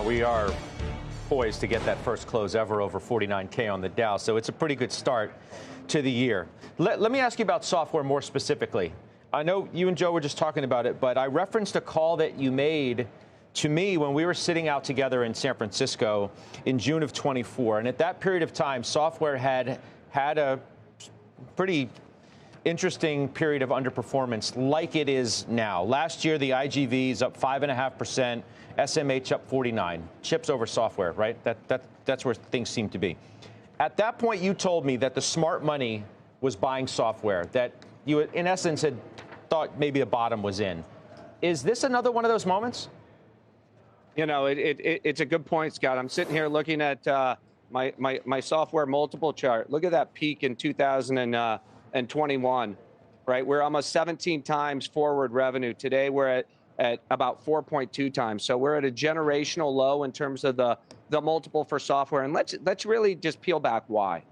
Well, we are poised to get that first close ever over 49K on the Dow, so it's a pretty good start to the year. Let me ask you about software more specifically. I know you and Joe were just talking about it, but I referenced a call that you made to me when we were sitting out together in San Francisco in June of 24. And at that period of time, software had a pretty interesting period of underperformance like it is now. Last year, the IGV is up 5.5%, SMH up 49%. Chips over software, right? That's where things seem to be. At that point, you told me that the smart money was buying software, that you, in essence, had thought maybe a bottom was in. Is this another one of those moments? You know, it's a good point, Scott. I'm sitting here looking at my software multiple chart. Look at that peak in 2021, right? We're almost 17 times forward revenue. Today, we're at about 4.2 times. So we're at a generational low in terms of the multiple for software. And let's really just peel back why,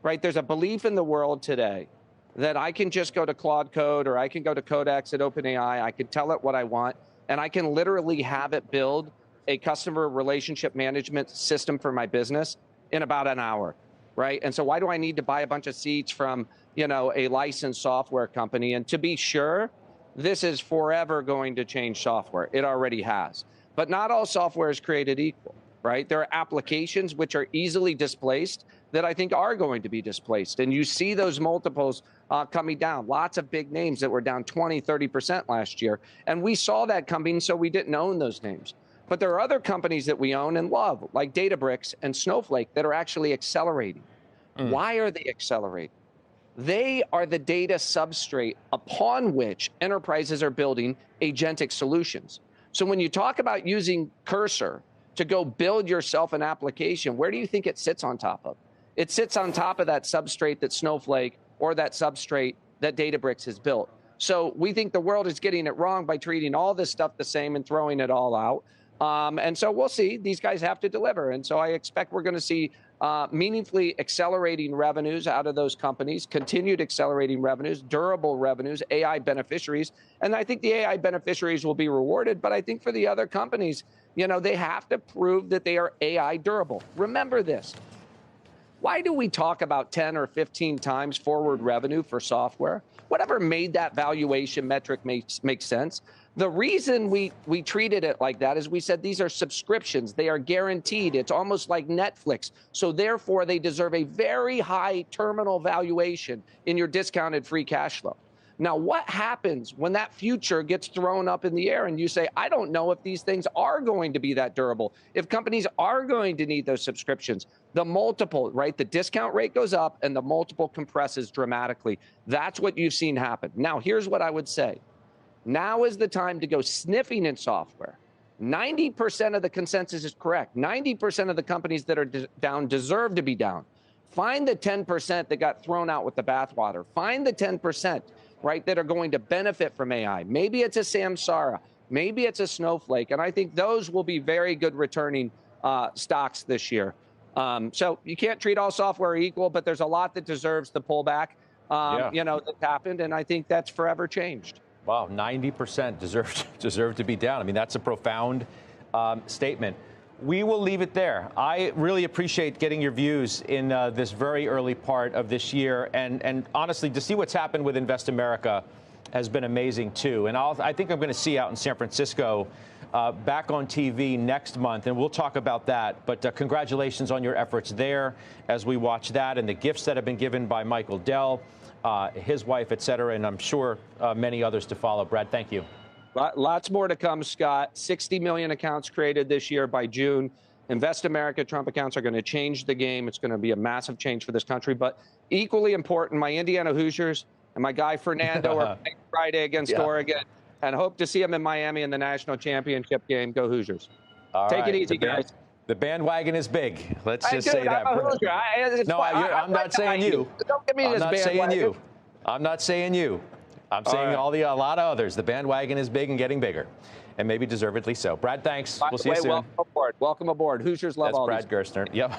right? There's a belief in the world today that I can just go to Claude Code or I can go to Codex at OpenAI. I can tell it what I want, and I can literally have it build a customer relationship management system for my business in about an hour, right? And so why do I need to buy a bunch of seats from, you know, a licensed software company? And to be sure, this is forever going to change software. It already has. But not all software is created equal, right? There are applications which are easily displaced that I think are going to be displaced. And you see those multiples coming down. Lots of big names that were down 20, 30% last year. And we saw that coming, so we didn't own those names. But there are other companies that we own and love, like Databricks and Snowflake, that are actually accelerating. Why are they accelerating? They are the data substrate upon which enterprises are building agentic solutions. So when you talk about using Cursor to go build yourself an application, where do you think it sits on top of? It sits on top of that substrate that Snowflake or that substrate that Databricks has built. So we think the world is getting it wrong by treating all this stuff the same and throwing it all out. And so we'll see. These guys have to deliver. And so I expect we're going to see meaningfully accelerating revenues out of those companies, continued accelerating revenues, durable revenues, AI beneficiaries. And I think the AI beneficiaries will be rewarded. But I think for the other companies, you know, they have to prove that they are AI durable. Remember this. Why do we talk about 10 or 15 times forward revenue for software? Whatever made that valuation metric make sense. The reason we treated it like that is we said these are subscriptions. They are guaranteed. It's almost like Netflix. So therefore, they deserve a very high terminal valuation in your discounted free cash flow. Now, what happens when that future gets thrown up in the air and you say, I don't know if these things are going to be that durable, if companies are going to need those subscriptions? The multiple, right? The discount rate goes up and the multiple compresses dramatically. That's what you've seen happen. Now, here's what I would say. Now is the time to go sniffing in software. 90% of the consensus is correct. 90% of the companies that are down deserve to be down. Find the 10% that got thrown out with the bathwater. Find the 10%, right, that are going to benefit from AI. Maybe it's a Samsara. Maybe it's a Snowflake. And I think those will be very good returning stocks this year. So you can't treat all software equal, but there's a lot that deserves the pullback, you know, that happened. And I think that's forever changed. Wow, 90% deserve to be down. I mean, that's a profound statement. We will leave it there. I really appreciate getting your views in this very early part of this year. And honestly, to see what's happened with Invest America has been amazing, too. And I think I'm going to see out in San Francisco back on TV next month, and we'll talk about that. But congratulations on your efforts there as we watch that and the gifts that have been given by Michael Dell, his wife, et cetera, and I'm sure many others to follow. Brad, thank you. Lots more to come, Scott. 60 million accounts created this year by June. Invest America Trump accounts are going to change the game. It's going to be a massive change for this country. But equally important, my Indiana Hoosiers and my guy Fernando are playing Friday against Oregon, and hope to see him in Miami in the national championship game. Go Hoosiers. Take it easy, guys. The bandwagon is big. Let's just say that. No, I'm not saying you. Don't give me this bandwagon. I'm not saying you. I'm saying a lot of others. The bandwagon is big and getting bigger, and maybe deservedly so. Brad, thanks. We'll see you soon. Welcome aboard. Welcome aboard. Hoosiers love all these. That's Brad Gerstner. Yep.